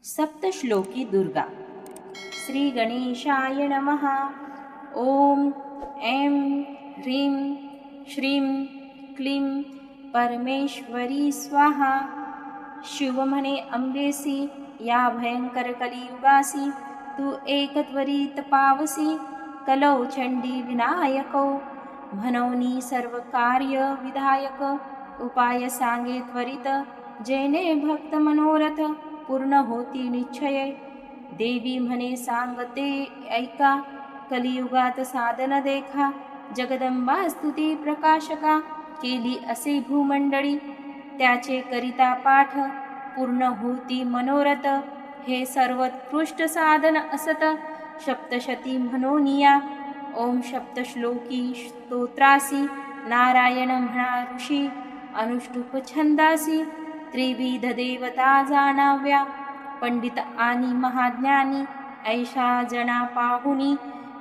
सप्तश्लोकी दुर्गा। श्री गणेशाय नमः। ओम ऐं ह्रीं श्रीं क्लीं परमेश्वरी स्वाहा। शिव म्हणे अंबेसी, या भयंकर कलियुगासी तू एक त्वरित पावसी। कलौ चंडी विनायको, म्हणोनी सर्व कार्य विधायक। उपाय सांगे त्वरित, जेणे भक्त मनोरथ पूर्ण होती निश्चय। देवी म्हणे सांगते ऐका, कलियुगात साधन देखा। जगदंबा स्तुती प्रकाशका, केली असे भूमंडळी। त्याचे करिता पाठ, पूर्ण होती मनोरथ। हे सर्वोत्कृष्ट साधन असत, सप्तशती म्हणोनिया। ओम सप्तश्लोकी स्तोत्रासी, नारायण म्हणा ऋषी। अनुष्टुप छंदासी, त्रिविध देवता जाणाव्या। पंडित आणि महाज्ञानी, ऐशा जना पाहुनी।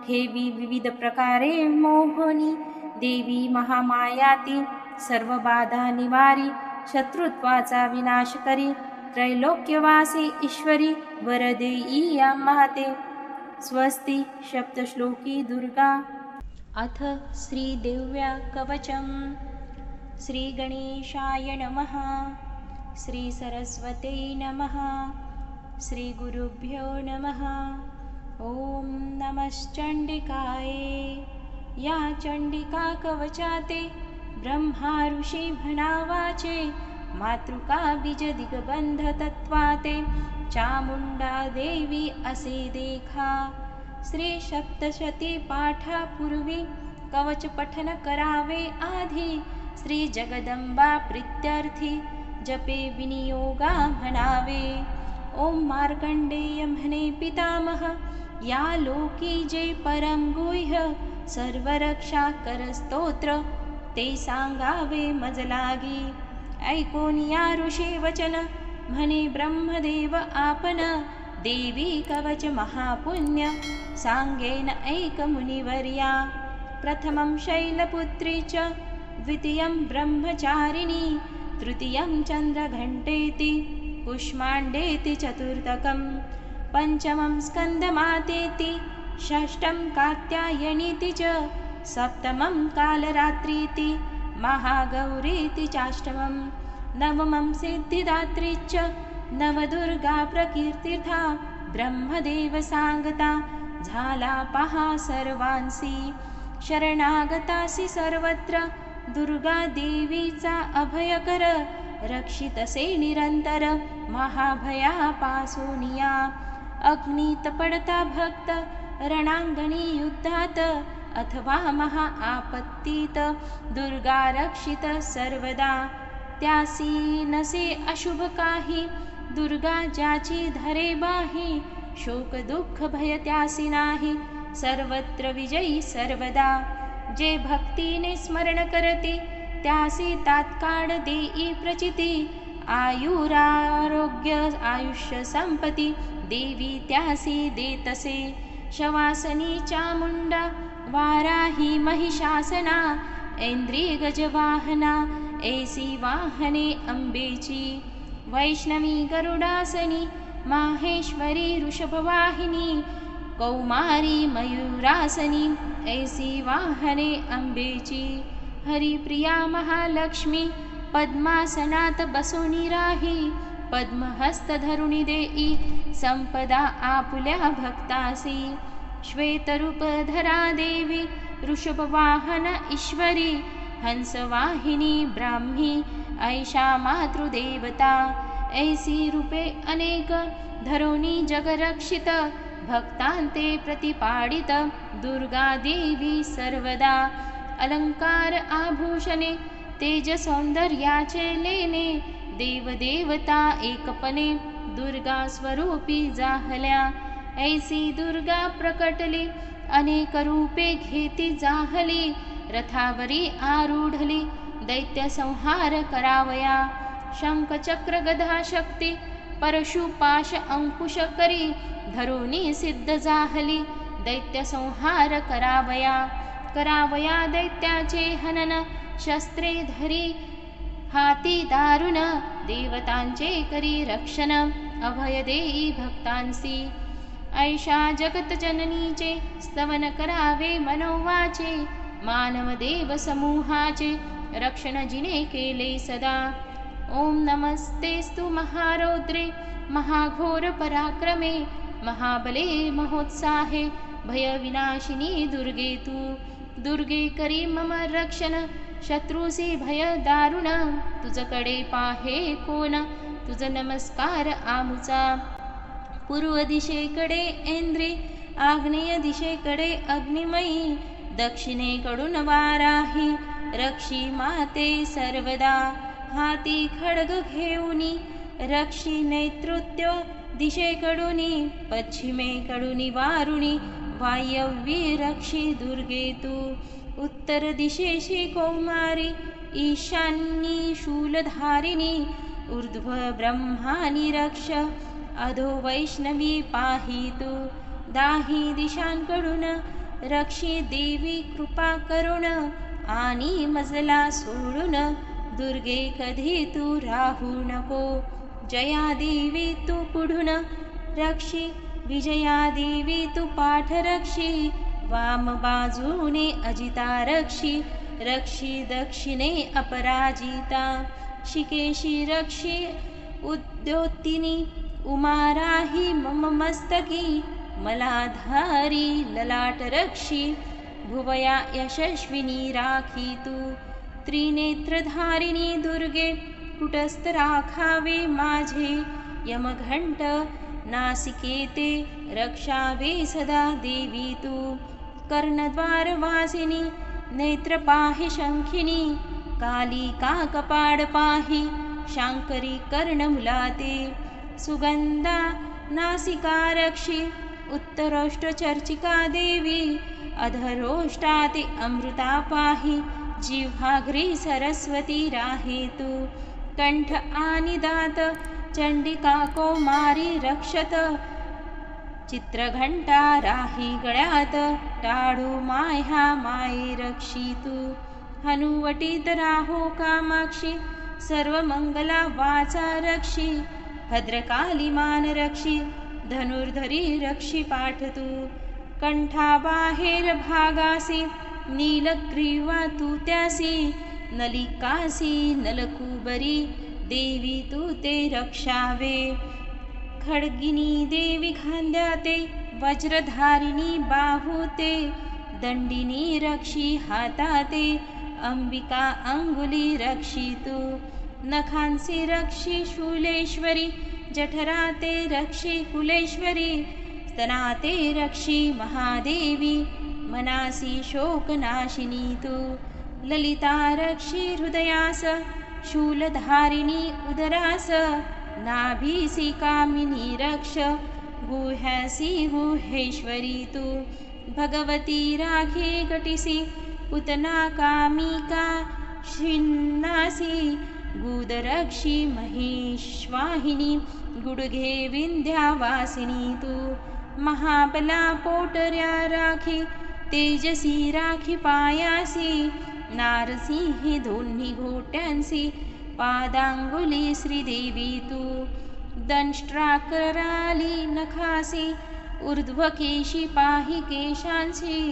ठेवी विविध प्रकारे मोहनी, देवी महामायाती। सर्व बाधा निवारी, शत्रुत्वाचा विनाश करी। त्रैलोक्यवासी ईश्वरी, वर देई या माते। स्वस्ति सप्तश्लोकी दुर्गा। अथ श्रीदेव्या कवचम्। श्री गणेशाय नमः। श्री सरस्वते नमः। श्री गुरुभ्यो नमः। ओम नमश्चंडिकाये। या चंडिका कवचाते, ब्रह्मा ऋषी म्हणावाचे। मातृका बीज दिगबंध तत्वाते, चामुंडा देवी असे देखा। श्री सप्तशती पाठापूर्वी, कवच पठन करावे आधी। श्री जगदंबा प्रीत्यर्थी, जपे विनियोगा म्हणावे। ओम मार्कंडेय म्हणे पितामह, या लोकी जे परम गुह्य। सर्व रक्षा कर स्तोत्र, ते सांगावे मजलागी। ऐकोन या ऋषी वचन, म्हणे ब्रह्मदेव आपण। देवी कवच महापुण्य, सांगेन ऐक मुनिवर्या। प्रथमं शैलपुत्री च, द्वितीयं ब्रह्मचारिणी। तृतीयं चंद्रघंटेति, कुष्मांडेति चतुर्थकम्। पंचमं स्कंदमातेति, षष्ठं कात्यायनीति च। सप्तमं कालरात्रीति, महागौरीति चाष्टमम्। नवमं सिद्धिदात्री च, नवदुर्गा प्रकीर्तिर्था। ब्रह्मदेव सांगता, झाला पहा सर्वांसी। शरणागतासी सर्वत्र, दुर्गा देवीचा अभयकर। रक्षितसे निरंतर, महाभयापासूनिया। अग्नीत पडता भक्त, रणांगणी युद्धात। अथवा महा आपत्तीत, दुर्गा रक्षित सर्वदा। त्यासी नसे अशुभ काही, दुर्गा ज्याची धरे बाही। शोक दुःख भय त्यासी नाही, सर्वत्र विजयी सर्वदा। जे भक्तीने स्मरण करते, त्यासी तात्काळ देई प्रचिती। आयुरारोग्य आयुष्य संपत्ती, देवी त्यासी देतसे। शवासनी चामुंडा, वाराही महिषासना। ऐन्द्री गजवाहना, ऐसी वाहने अंबेची। वैष्णवी गरुडासनी, माहेश्वरी वृषभवाहिनी। कौमारी मयूरासनी, ऐसी वाहने अंबेची। हरिप्रिया महालक्ष्मी, पद्मासनात बसुनी राही। पद्महस्त धरुणी देई, संपदा आपुल्या भक्तासी। श्वेतरूपधरा देवी, वृषभवाहन ईश्वरी। हंसवाहिनी ब्राह्मी, ऐशा मातृदेवता। ऐसी रूपे अनेक, धरुणी जगरक्षित। भक्तांते प्रतिपाडित, दुर्गा देवी सर्वदा। अलंकार आभूषणे, तेज सौंदर्याचे लेणे। देवदेवता एकपणे, दुर्गा स्वरूपी जाहल्या। ऐसी दुर्गा प्रकटली, अनेक रूपे घेती जाहली। रथावरी आरूढली, दैत्य संहार करावया। शंख चक्र गदा शक्ती, परशुपाश अंकुश करी। धरुणी सिद्ध जाहली, दैत्य संहार करावया। करावया दैत्याचे हनन, शस्त्रे धरी हाती दारुण। देवतांचे करी रक्षण, अभय देई भक्तांसी. ऐशा जगत जननीचे स्तवन करावे मनोवाचे. मानव देव समूहाचे रक्षण जिने केले सदा. ओम नमस्तेस्तु महारौद्रे महाघोर पराक्रमे. महाबले महोत्साहे भयविनाशिनी दुर्गे तू. दुर्गे करी मम रक्षण शत्रूसी भय दारुण. तुझकडे पाहे कोण तुझ नमस्कार आमुचा. पूर्व दिशेकडे ऐंद्री आग्नेय दिशेकडे अग्निमयी. दक्षिणेकडून वाराही रक्षी माते सर्वदा. हाती खड्ग घेऊनी रक्षी नैऋत्य दिशेकडूनी. पश्चिमेकडूनी वारुणी वायव्ये रक्षी दुर्गे तू. उत्तर दिशेशी कौमारी ईशान्यी शूलधारिणी. ऊर्ध्व ब्रह्मानी रक्ष अधो वैष्णवी पाहि तू. दाही दिशांकडून रक्षी देवी कृपा करुण. आणि मजला सोडून दुर्गे कधी तू राहू नको. जया देवी तू पुढून रक्षी विजया देवी तू पाठ रक्षी. वाम बाजूने अजिता रक्षी रक्षी दक्षिणे अपराजिता. शिकेशी रक्षी उद्योतिनी उमाराही मम मस्तकी. मलाधारी ललाट रक्षी भुवया यशस्विनी राखी तू. त्रिनेत्रधारिणी दुर्गे कुटस्थ राखावे माझे. यमघंट नासिकेते रक्षावे सदा देवी तू. कर्णद्वारवासिनी नेत्र पाहि शंखिनी. कालिका कपाड पाहि शांकरी कर्णमुलाते. सुगंधा नासिका रक्षी उत्तरोष्ट चर्चिका देवी. अधरोष्टाते अमृता पाहि जिव्हाग्री सरस्वती राहे तू. कंठ आणि दात चंडिका कौमारी रक्षत. चित्रघंटा राही गळ्यात टाळू माया माये रक्षी तू. हनुवटीत राहो कामाक्षी सर्व मंगला वाचा रक्षी. भद्रकाली मान रक्षी धनुर्धरी रक्षी पाठ तू. कंठाबाहेर भागासी नीलग्रीवा तू त्यासी. नलिकासी नलकुबरी देवी तू ते रक्षावे. खड्गिनी देवी खांद्याते वज्रधारिणी बाहुते. दंडिनी रक्षी हाताते अंबिका अंगुली रक्षी तू. नखांसी रक्षी शूलेश्वरी जठराते रक्षी कुलेश्वरी. स्तनाते रक्षी महादेवी मनासी शोकनाशिनी तू. ललिता रक्षी हृदयास शूलधारिणी उदरास. नाभीसी कामिनी रक्ष गुह्यासी गुहेश्वरी तू. भगवती राखे कटिसी पुतना कामिका छिन्नासी. गुदरक्षी महेश्वाहिनी गुडघे विंध्यावासिनी तू. महाबला पोटऱ्या राखी तेजसी राखी पायासी. नारसिंही दोन्ही घोट्यांसी पादांगुली श्रीदेवी तू. दंष्ट्राकराली नखासी ऊर्ध्वकेशी पाहि केशांसी.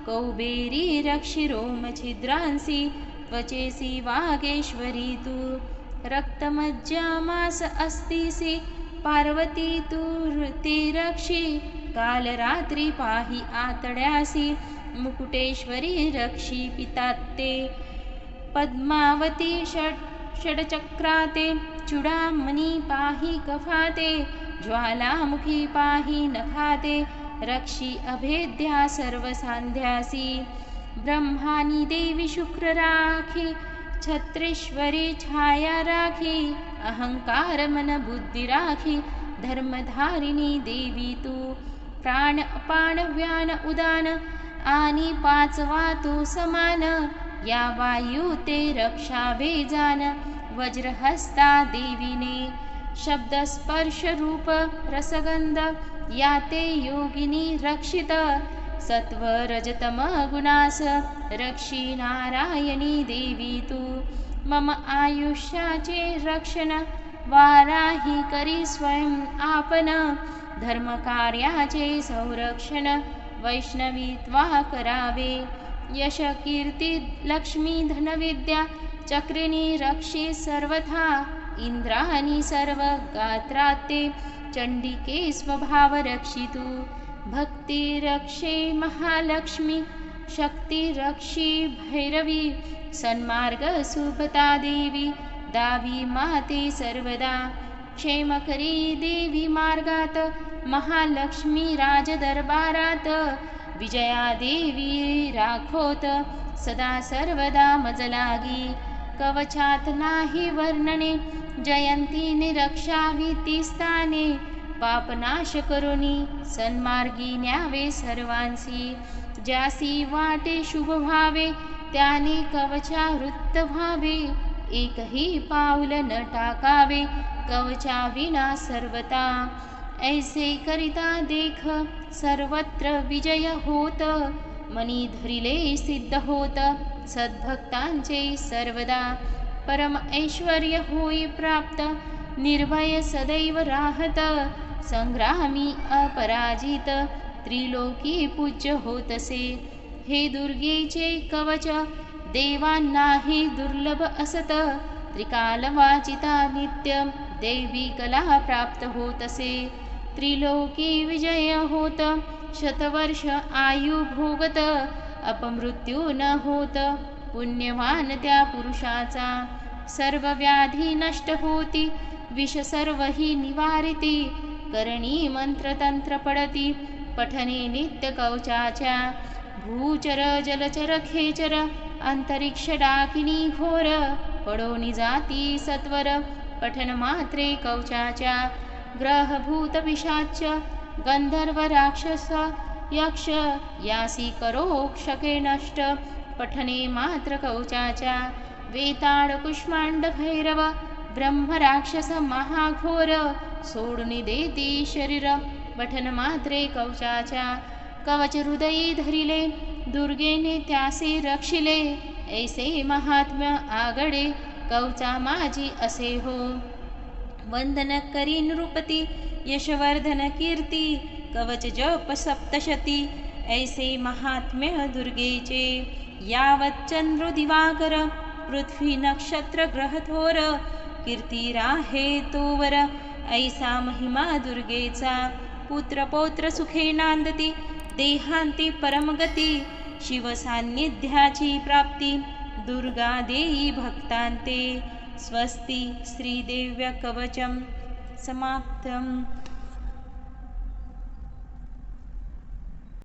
कौबेरी रक्षी रोम छिद्रांसी त्वचेसी वागेश्वरी तू. रक्तमज्जामास अस्तिसी पार्वती तू ते रक्षी. कालरात्री पाहि आतड्यासी मुकुटेश्वरी रक्षी पितात्ते. पद्मावती षडचक्राते चूडामणी पाहि कफाते. ज्वालामुखी पाहि नखाते रक्षी अभेद्या सर्वसांध्यासी. ब्रह्मानी देवी शुक्र राखी छत्रेश्वरी छाया राखी. अहंकार मन बुद्धी राखी धर्मधारिणी देवी तू. प्राण अपान व्यान उदान आणि पाचवा तू समान. या वायू ते रक्षावे जान वज्रहस्ता देवीने. शब्द स्पर्श रूप रसगंध या ते योगिनी रक्षित. सत्व रजतम गुणास रक्षी नारायणी देवी तू. मम आयुष्याचे रक्षण वाराही करी स्वयं आपन धर्म कार्याचे संरक्षण वैष्णवीत्वा करावे यश कीर्ती लक्ष्मी धनविद्या चक्रिणी रक्षे सर्वथा इंद्राणी सर्व गात्राते चंडिके स्वभाव रक्षितु भक्ती रक्षे महालक्ष्मी शक्ती रक्षी भैरवी सन्मार्ग सुभता देवी दावी माते सर्वदा क्षेमकरी देवी मार्गात महालक्ष्मी राजदरबारात विजया देवी राखोत सदा सर्वदा मजलागी कवचात नाही वर्णने जयंती रक्षावी ती स्थाने पापनाश करुनी सन्मार्गी न्यावे सर्वांसी ज्यासी वाटे शुभ व्हावे त्याने कवचा वृत्त व्हावे एकही पाऊल न टाकावे कवचा विना सर्वता ऐसे करिता देख सर्वत्र विजय होत मनी धरिले सिद्ध होत सद्भक्तांचे सर्वदा परम ऐश्वर्य होई प्राप्त निर्भय सदैव राहत संग्रामी अपराजित त्रिलोकी पूज्य होतसे हे दुर्गेचे कवच देवांनाही दुर्लभ असत त्रिकाल वाचिता नित्य देवी कला प्राप्त होतसे त्रिलोकी विजय होत शतवर्ष आयु भोगत अपमृत्यू न होत पुण्यवान त्या पुरुषाचा सर्व व्याधी नष्ट होती विष सर्वही निवारिती करणी मंत्रतंत्र पडती पठने नित्य कवचाच्या भूचर जलचर खेचर अंतरिक्ष डाकिनी घोर पडोनी जाती सत्वर पठन मात्रे कवचाच्या ग्रहभूत पिशाच गंधर्व राक्षस यक्ष यासी करोक्षके नष्ट पठने मात्र कवचाच्या वेताळ कुष्मांड भैरव ब्रह्म राक्षस महाघोर सोडून देती शरीर पठन मात्रे कवचाच्या कवच हृदयी धरिले दुर्गेने त्यासे रक्षिले ऐसे महात्म्य आगडे कवचा माझी असे हो वंदन करी नृपती यशवर्धन कीर्ती कवच जप सप्तशती ऐसे महात्म्य दुर्गेचे यावत चंद्र दिवाकर पृथ्वी नक्षत्र ग्रह थोर कीर्ती राहे तोवर ऐसा महिमा दुर्गेचा पुत्र पौत्र सुखे नांदती देहांती परमगती शिव सान्निध्याची प्राप्ती दुर्गा देई भक्तांते स्वस्ति श्रीदेव्य कवचम समाप्तम।